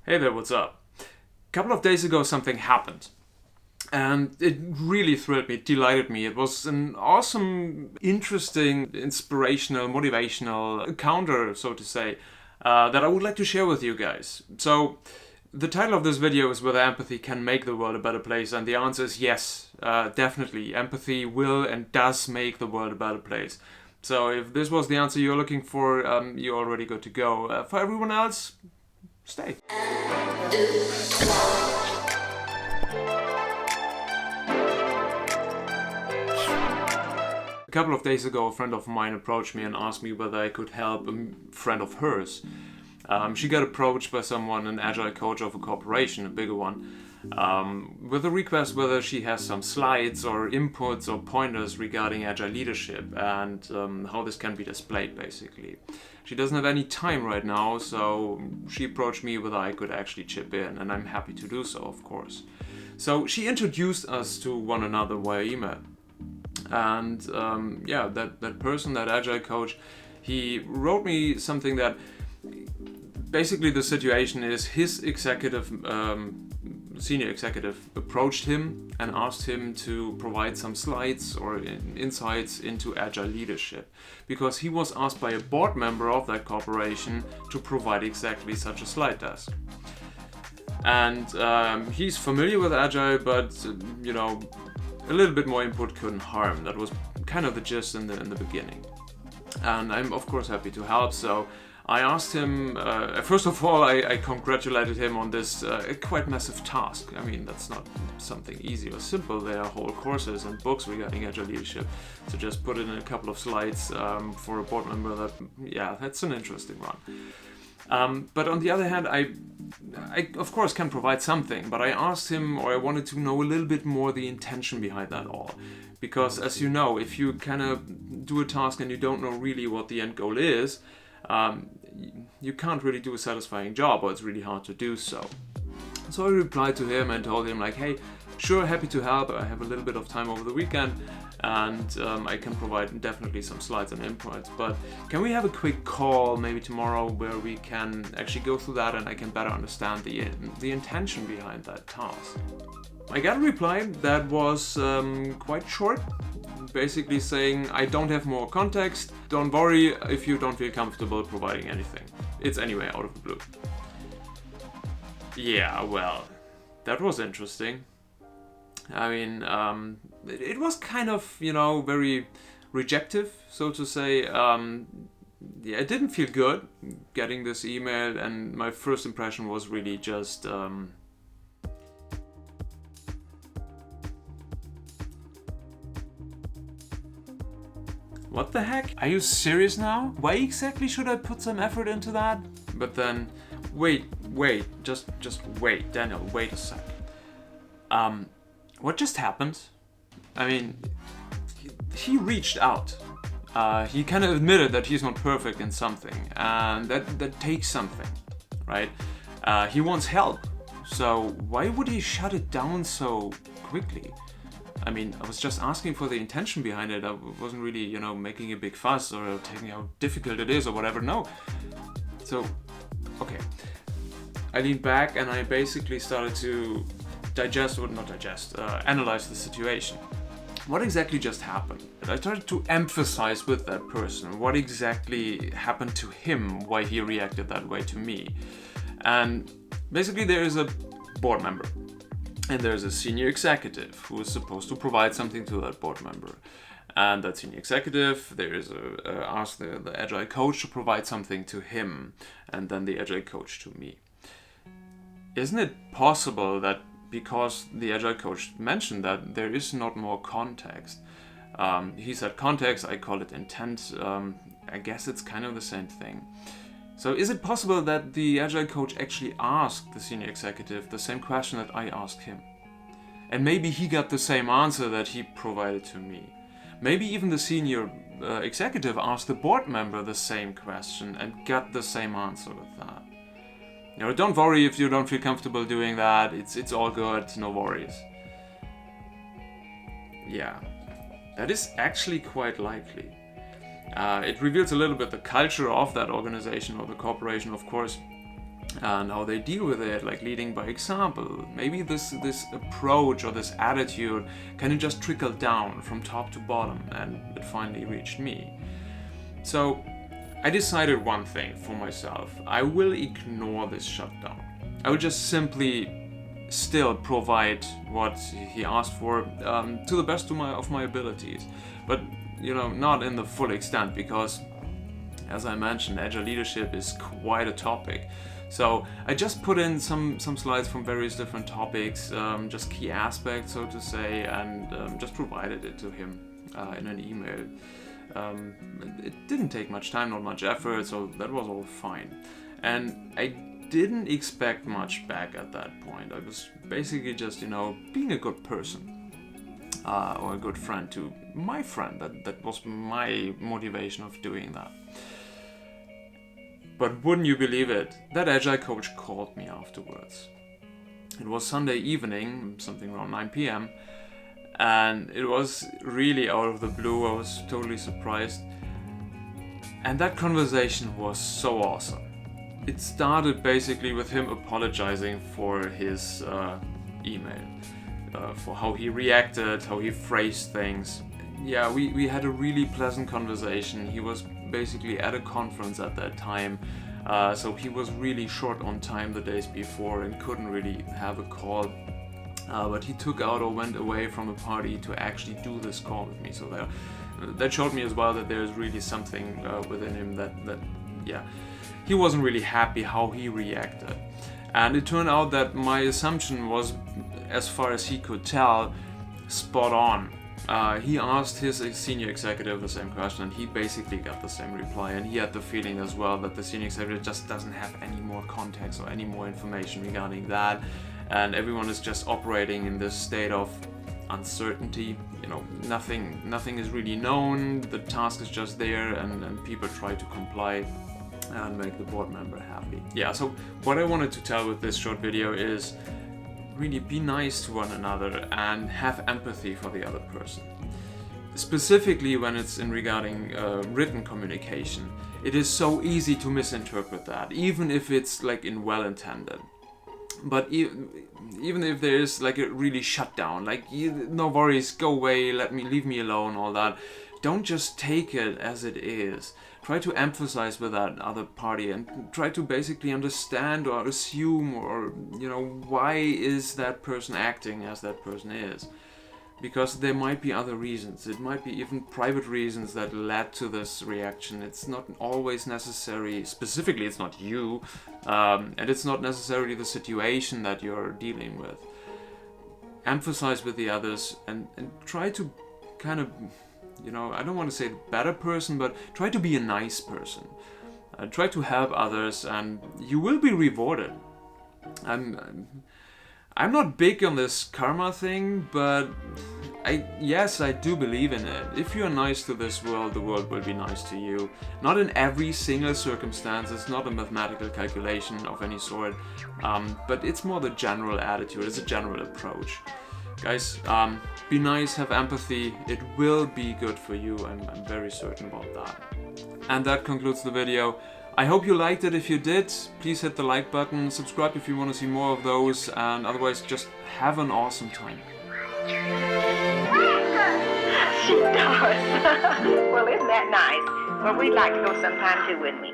Hey there, what's up? A couple of days ago, something happened. And it really thrilled me, delighted me. It was an awesome, interesting, inspirational, motivational encounter, so to say, that I would like to share with you guys. So, the title of this video is whether empathy can make the world a better place, and the answer is yes, definitely. Empathy will and does make the world a better place. So, if this was the answer you're looking for, you're already good to go. For everyone else, stay. A couple of days ago, a friend of mine approached me and asked me whether I could help a friend of hers. She got approached by someone, an agile coach of a corporation, a bigger one, with a request whether she has some slides or inputs or pointers regarding agile leadership and how this can be displayed, basically. She doesn't have any time right now, so she approached me whether I could actually chip in, and I'm happy to do so, of course. So she introduced us to one another via email. And that person, that agile coach, he wrote me something that basically the situation is his senior executive approached him and asked him to provide some slides or insights into agile leadership because he was asked by a board member of that corporation to provide exactly such a slide deck. And he's familiar with agile, but a little bit more input couldn't harm. That was kind of the gist in the beginning. And I'm of course happy to help, so I asked him, first of all, I congratulated him on this quite massive task. I mean, that's not something easy or simple. There are whole courses and books regarding agile leadership. So just put it in a couple of slides for a board member, that's an interesting one. But on the other hand, I of course can provide something, but I asked him, or I wanted to know a little bit more the intention behind that all. Because as you know, if you kind of do a task and you don't know really what the end goal is, you can't really do a satisfying job, or it's really hard to do so. So I replied to him and told him hey, sure, happy to help. I have a little bit of time over the weekend, and I can provide definitely some slides and inputs. But can we have a quick call maybe tomorrow where we can actually go through that and I can better understand the intention behind that task? I got a reply that was quite short, basically saying, I don't have more context, don't worry if you don't feel comfortable providing anything. It's anyway out of the blue. Yeah, well, that was interesting. I mean, it was kind of, very rejective, so to say. It didn't feel good getting this email, and my first impression was really just... What the heck? Are you serious now? Why exactly should I put some effort into that? But then, wait, just wait, Daniel, wait a sec. What just happened? I mean, he reached out. He kind of admitted that he's not perfect in something, and that takes something, right? He wants help, so why would he shut it down so quickly? I mean, I was just asking for the intention behind it. I wasn't really, making a big fuss or taking how difficult it is or whatever. No. So, okay. I leaned back and I basically started to analyze the situation. What exactly just happened? And I started to emphasize with that person what exactly happened to him, why he reacted that way to me. And basically there is a board member. And there's a senior executive who is supposed to provide something to that board member. And that senior executive, there is asked the agile coach to provide something to him, and then the agile coach to me. Isn't it possible that because the agile coach mentioned that there is not more context, he said context, I call it intent, I guess it's kind of the same thing. So is it possible that the agile coach actually asked the senior executive the same question that I asked him? And maybe he got the same answer that he provided to me. Maybe even the senior executive asked the board member the same question and got the same answer with that. Don't worry if you don't feel comfortable doing that. It's all good, no worries. Yeah, that is actually quite likely. It reveals a little bit the culture of that organization or the corporation, of course. and how they deal with it, like leading by example. Maybe this approach or this attitude kind of just trickled down from top to bottom, and it finally reached me. So I decided one thing for myself: I will ignore this shutdown. I will just simply still provide what he asked for to the best of my abilities, but not in the full extent, because as I mentioned, agile leadership is quite a topic. So I just put in some slides from various different topics, just key aspects, so to say, and just provided it to him in an email. It didn't take much time, not much effort, so that was all fine. And I didn't expect much back at that point. I was basically just, being a good person, or a good friend to my friend. That was my motivation of doing that. But wouldn't you believe it, that agile coach called me afterwards. It was Sunday evening, something around 9 p.m. And it was really out of the blue. I was totally surprised. And that conversation was so awesome. It started basically with him apologizing for his email, for how he reacted, how he phrased things. Yeah, we had a really pleasant conversation. He was basically at a conference at that time, so he was really short on time the days before and couldn't really have a call. But he took out or went away from a party to actually do this call with me. So that showed me as well that there's really something within him that he wasn't really happy how he reacted. And it turned out that my assumption was, as far as he could tell, spot on. He asked his senior executive the same question, and he basically got the same reply, and he had the feeling as well that the senior executive just doesn't have any more context or any more information regarding that, and everyone is just operating in this state of uncertainty. Nothing is really known, the task is just there, and people try to comply and make the board member happy. Yeah, so what I wanted to tell with this short video is really be nice to one another and have empathy for the other person. Specifically when it's in regarding written communication, it is so easy to misinterpret that, even if it's like in well-intended. But even if there is like a really shutdown, like no worries, go away, leave me alone, all that. Don't just take it as it is. Try to emphasize with that other party and try to basically understand or assume or, why is that person acting as that person is. Because there might be other reasons. It might be even private reasons that led to this reaction. It's not always necessary, specifically it's not you, and it's not necessarily the situation that you're dealing with. Emphasize with the others and try to kind of, I don't want to say the better person, but try to be a nice person. Try to help others and you will be rewarded. I'm not big on this karma thing, but I do believe in it. If you're nice to this world, the world will be nice to you. Not in every single circumstance, it's not a mathematical calculation of any sort, but it's more the general attitude, it's a general approach. Guys, be nice, have empathy, it will be good for you, I'm very certain about that. And that concludes the video. I hope you liked it. If you did, please hit the like button, subscribe if you want to see more of those, and otherwise just have an awesome time. She does. Well, isn't that nice? Well, we'd like to go sometime too, wouldn't we?